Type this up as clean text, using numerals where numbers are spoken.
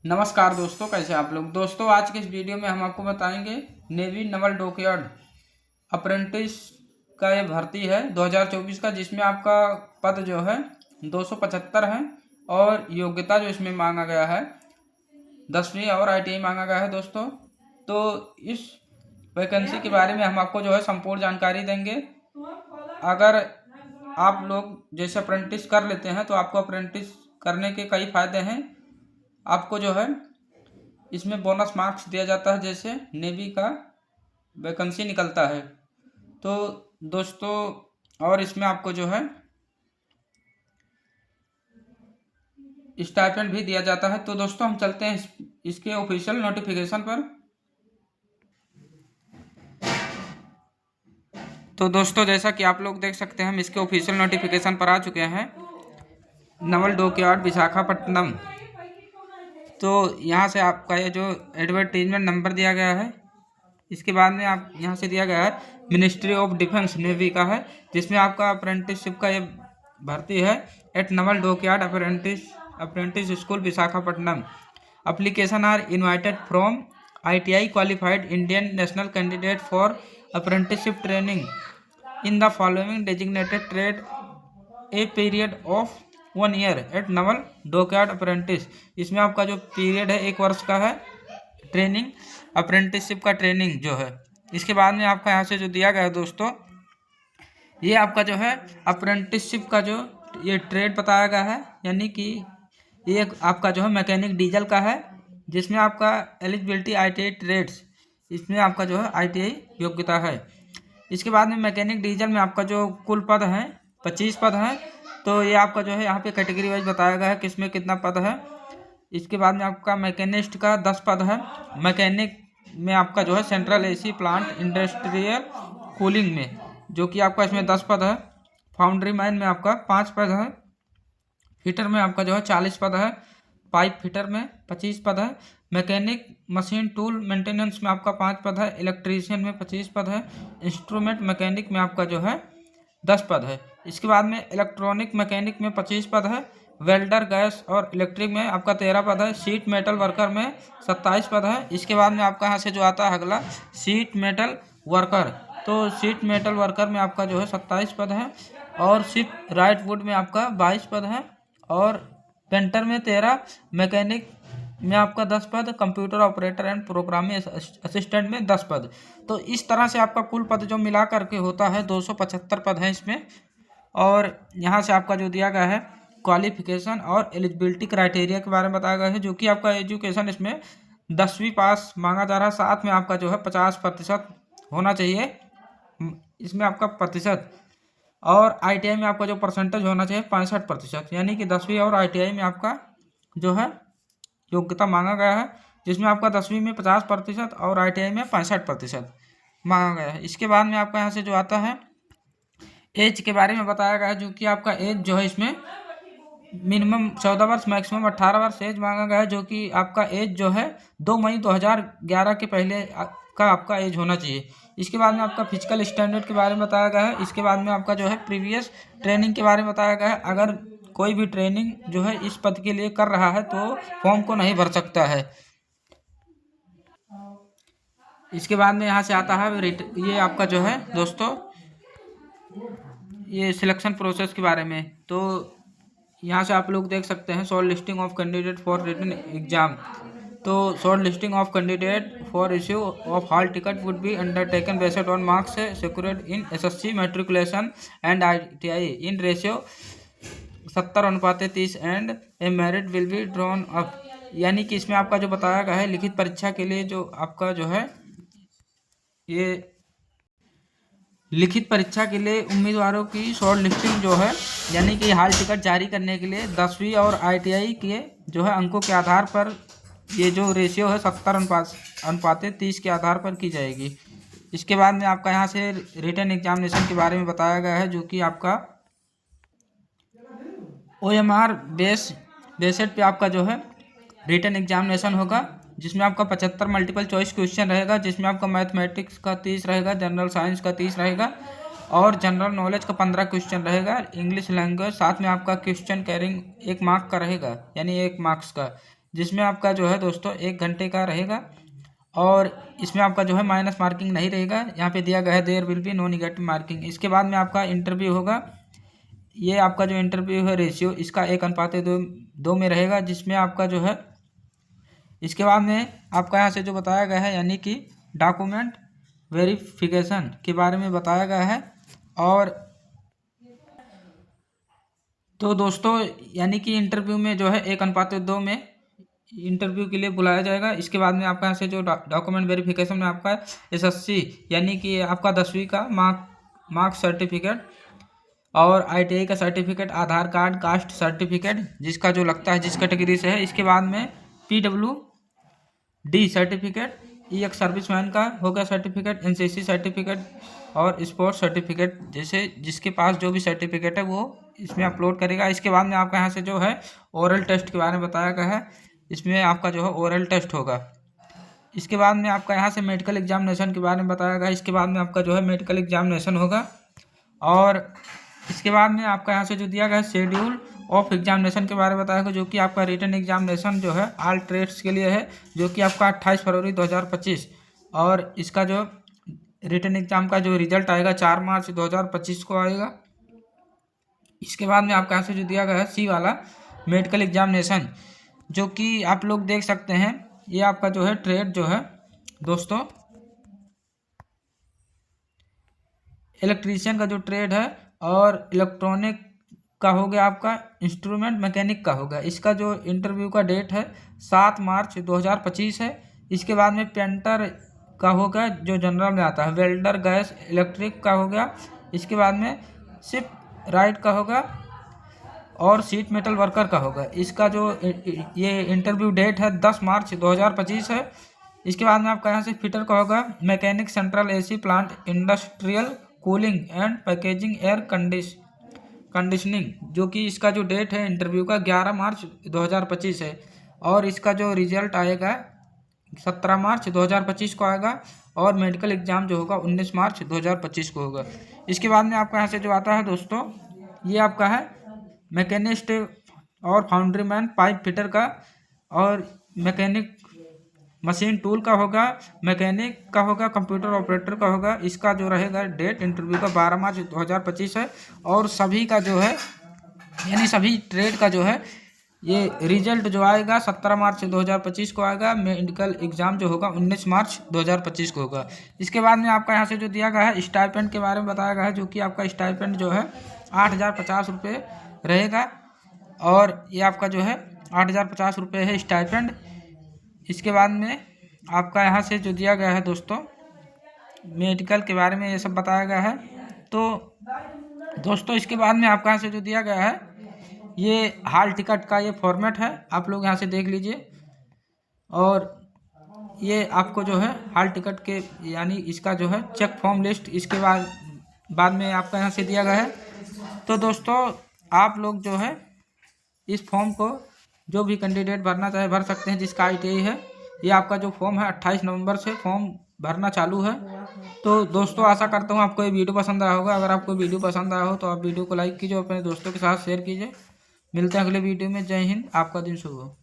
नमस्कार दोस्तों, कैसे आप लोग। दोस्तों आज के इस वीडियो में हम आपको बताएंगे नेवी नवल डॉकयार्ड अप्रेंटिस का ये भर्ती है 2024 का, जिसमें आपका पद जो है 275 है और योग्यता जो इसमें मांगा गया है 10वीं और ITI मांगा गया है दोस्तों। तो इस वैकेंसी के बारे में हम आपको जो है संपूर्ण जानकारी देंगे। अगर आप लोग जैसे अप्रेंटिस कर लेते हैं तो आपको अप्रेंटिस करने के कई फायदे हैं। आपको जो है इसमें बोनस मार्क्स दिया जाता है, जैसे नेवी का वैकेंसी निकलता है तो दोस्तों, और इसमें आपको जो है स्टाइपेंड भी दिया जाता है। तो दोस्तों हम चलते हैं इसके ऑफिशियल नोटिफिकेशन पर। तो दोस्तों जैसा कि आप लोग देख सकते हैं, हम इसके ऑफिशियल नोटिफिकेशन पर आ चुके हैं, नवल डॉकयार्ड विशाखापट्टनम। तो यहाँ से आपका ये जो एडवर्टीजमेंट नंबर दिया गया है, इसके बाद में आप यहाँ से दिया गया है मिनिस्ट्री ऑफ डिफेंस नेवी का है, जिसमें आपका अप्रेंटिसशिप का ये भर्ती है at naval dockyard apprentice school Visakhapatnam. Application are invited from ITI qualified Indian national candidate for apprenticeship training in the following designated trade a period of 1 year at naval dockyard apprentice. इसमें आपका जो period है 1 वर्ष का है training, apprenticeship का training जो है। इसके बाद में आपका यहाँ से जो दिया गया है दोस्तों, ये आपका जो है अप्रेंटिसशिप का जो ये ट्रेड बताया गया है, यानी कि ये आपका जो है मैकेनिक डीजल का है, जिसमें आपका एलिजिबिलिटी ITI ट्रेड्स, इसमें आपका जो है ITI योग्यता है। इसके बाद में मैकेनिक डीजल में आपका जो कुल पद है 25 पद हैं। तो ये आपका जो है यहाँ पे कैटेगरी वाइज बताया गया है किसमें कितना पद है। इसके बाद में आपका मैकेनिस्ट का 10 पद है। मैकेनिक में आपका जो है central AC plant industrial cooling में जो कि आपका इसमें 10 पद है। फाउंड्री मैन में आपका 5 पद है। फिटर में आपका जो है 40 पद है। पाइप फिटर में 25 पद है। मैकेनिक मशीन टूल मेंटेनेंस में आपका 5 पद है। इलेक्ट्रीशियन में 25 पद है। इंस्ट्रूमेंट मैकेनिक में आपका जो है 10 पद है। इसके बाद में इलेक्ट्रॉनिक मैकेनिक में 25 पद है। वेल्डर गैस और इलेक्ट्रिक में आपका 13 पद है। शीट मेटल वर्कर में 27 पद है। इसके बाद में आपका यहाँ से जो आता है अगला शीट मेटल वर्कर, तो शीट मेटल वर्कर में आपका जो है 27 पद है। और शिप राइट वुड में आपका 22 पद है। और पेंटर में 13, मैकेनिक में आपका 10 पद, computer operator and programming assistant में 10 पद। तो इस तरह से आपका कुल पद जो मिला करके होता है 275 पद है इसमें। और यहाँ से आपका जो दिया गया है क्वालिफिकेशन और एलिजिबिलिटी क्राइटेरिया के बारे में बताया गया है, जो कि आपका एजुकेशन इसमें 10वीं पास मांगा जा रहा है। साथ में आपका जो है 50% होना चाहिए इसमें आपका प्रतिशत। और ITI में आपका जो परसेंटेज होना चाहिए 65%, यानी कि 10वीं और ITI में आपका जो है योग्यता मांगा गया है, जिसमें आपका 10वीं में 50% और ITI में 65% मांगा गया है। इसके बाद में आपका यहाँ से जो आता है एज के बारे में बताया गया है, जो कि आपका एज जो है इसमें मिनिमम 14 वर्ष, मैक्सिमम 18 वर्ष एज मांगा गया है, जो कि आपका एज जो है 2 मई 2011 के पहले का आपका एज होना चाहिए। इसके बाद में आपका फिजिकल स्टैंडर्ड के बारे में बताया गया है। इसके बाद में आपका जो है प्रीवियस ट्रेनिंग के बारे में बताया गया है। अगर कोई भी ट्रेनिंग जो है इस पद के लिए कर रहा है तो फॉर्म को नहीं भर सकता है। इसके बाद में यहाँ से आता है ये आपका जो है दोस्तों ये सिलेक्शन प्रोसेस के बारे में। तो यहाँ से आप लोग देख सकते हैं short listing of candidate for written exam. तो short listing of candidate for issue of hall ticket would be undertaken based on marks secured in SSC matriculation and ITI in ratio 70:30 and a merit will be drawn up. यानी कि इसमें आपका जो बताया गया है लिखित परीक्षा के लिए जो आपका जो है ये लिखित परीक्षा के लिए उम्मीदवारों की शॉर्ट लिस्टिंग जो है, यानी कि हाल टिकट जारी करने के लिए 10वीं और ITI के जो है अंकों के आधार पर ये जो रेशियो है 70:30 के आधार पर की जाएगी। इसके बाद में आपका यहाँ से रिटन एग्जामिनेशन के बारे में बताया गया है, जो कि आपका OMR बेस्ड पे आपका जो है रिटन एग्जामिनेशन होगा, जिसमें आपका 75 मल्टीपल चॉइस क्वेश्चन रहेगा, जिसमें आपका मैथमेटिक्स का 30 रहेगा, जनरल साइंस का 30 रहेगा और जनरल नॉलेज का 15 क्वेश्चन रहेगा। इंग्लिश लैंग्वेज साथ में आपका क्वेश्चन कैरिंग 1 मार्क का रहेगा, यानी 1 मार्क्स का। जिसमें आपका जो है दोस्तों 1 घंटे का रहेगा और इसमें आपका जो है माइनस मार्किंग नहीं रहेगा। यहाँ पे दिया गया है there will be no negative marking. इसके बाद में आपका इंटरव्यू होगा। ये आपका जो इंटरव्यू है रेशियो इसका 1:2 में रहेगा, जिसमें आपका जो है इसके बाद में आपका यहाँ से जो बताया गया है यानी कि डॉक्यूमेंट वेरिफिकेशन के बारे में बताया गया है। और तो दोस्तों यानी कि इंटरव्यू में जो है 1:2 में इंटरव्यू के लिए बुलाया जाएगा। इसके बाद में आपका यहाँ से जो डॉक्यूमेंट वेरिफिकेशन में आपका SSC यानी कि आपका 10वीं का मार्क्स सर्टिफिकेट और ITI का सर्टिफिकेट, आधार कार्ड, कास्ट सर्टिफिकेट जिसका जो लगता है जिस कैटेगरी से है। इसके बाद में PWD सर्टिफिकेट, EX सर्विसमैन का हो गया सर्टिफिकेट, NCC सर्टिफिकेट और स्पोर्ट्स सर्टिफिकेट, जैसे जिसके पास जो भी सर्टिफिकेट है वो इसमें अपलोड करेगा। इसके बाद में आपका यहाँ से जो है ओरल टेस्ट के बारे में बताया गया है। इसमें आपका जो है ओरल टेस्ट होगा। इसके बाद में आपका यहाँ से मेडिकल एग्जामिनेशन के बारे में बताया गया है। इसके बाद में आपका जो है मेडिकल एग्जामिनेशन होगा और इसके बाद में आपका यहाँ से जो दिया गया है शेड्यूल ऑफ एग्जामिनेशन के बारे में बताया गया, जो कि आपका रिटन एग्जामिनेशन जो है ऑल ट्रेड्स के लिए है, जो कि आपका 28 फरवरी 2025 और इसका जो रिटन एग्जाम का जो रिजल्ट आएगा 4 मार्च 2025 को आएगा। इसके बाद में आपका यहाँ से जो दिया गया है C वाला मेडिकल एग्जामिनेशन, जो कि आप लोग देख सकते हैं। ये आपका जो है ट्रेड जो है दोस्तों इलेक्ट्रीशियन का जो ट्रेड है और इलेक्ट्रॉनिक का हो गया आपका इंस्ट्रूमेंट मैकेनिक का होगा। इसका जो इंटरव्यू का डेट है 7 मार्च 2025 है। इसके बाद में पेंटर का होगा जो जनरल में आता है, वेल्डर, गैस, इलेक्ट्रिक का हो गया। इसके बाद में शिप राइट का होगा और सीट मेटल वर्कर का होगा। इसका जो ये इंटरव्यू डेट है 10 मार्च 2025 है। इसके बाद में आपका यहाँ से फिटर का होगा mechanic, central AC plant, industrial cooling and packaging, air conditioning, जो कि इसका जो डेट है इंटरव्यू का 11 मार्च 2025 है और इसका जो रिजल्ट आएगा 17 मार्च 2025 को आएगा और मेडिकल एग्जाम जो होगा 19 मार्च 2025 को होगा। इसके बाद में आपका यहाँ से जो आता है दोस्तों ये आपका है मैकेनिस्ट और फाउंड्री मैन, पाइप फिटर का और मैकेनिक मशीन टूल का होगा, मैकेनिक का होगा, कंप्यूटर ऑपरेटर का होगा। इसका जो रहेगा डेट इंटरव्यू का 12 मार्च 2025 है और सभी का जो है यानी सभी ट्रेड का जो है ये रिजल्ट जो आएगा 17 मार्च 2025 को आएगा। मेडिकल एग्जाम जो होगा 19 मार्च 2025 को होगा। इसके बाद में आपका यहाँ से जो दिया गया है स्टाइपेंड के बारे में बताया गया है, जो कि आपका स्टाइपेंड जो है 8,050 रुपये रहेगा और ये आपका जो है 8,050 रुपये है स्टाइपेंड। इसके बाद में आपका यहाँ से जो दिया गया है दोस्तों मेडिकल के बारे में ये सब बताया गया है। तो दोस्तों इसके बाद में आपका यहाँ से जो दिया गया है ये हॉल टिकट का ये फॉर्मेट है, आप लोग यहाँ से देख लीजिए। और ये आपको जो है हॉल टिकट के यानी इसका जो है चेक फॉर्म लिस्ट इसके बाद में आपका यहाँ से दिया गया है। तो दोस्तों आप लोग जो है इस फॉर्म को जो भी कैंडिडेट भरना चाहे भर सकते हैं जिसका ITI है। ये आपका जो फॉर्म है 28 नवंबर से फॉर्म भरना चालू है। तो दोस्तों आशा करता हूँ आपको ये वीडियो पसंद आया होगा। अगर आपको वीडियो पसंद आया हो तो आप वीडियो को लाइक कीजिए और अपने दोस्तों के साथ शेयर कीजिए। मिलते हैं अगले वीडियो में। जय हिंद, आपका दिन शुभ हो।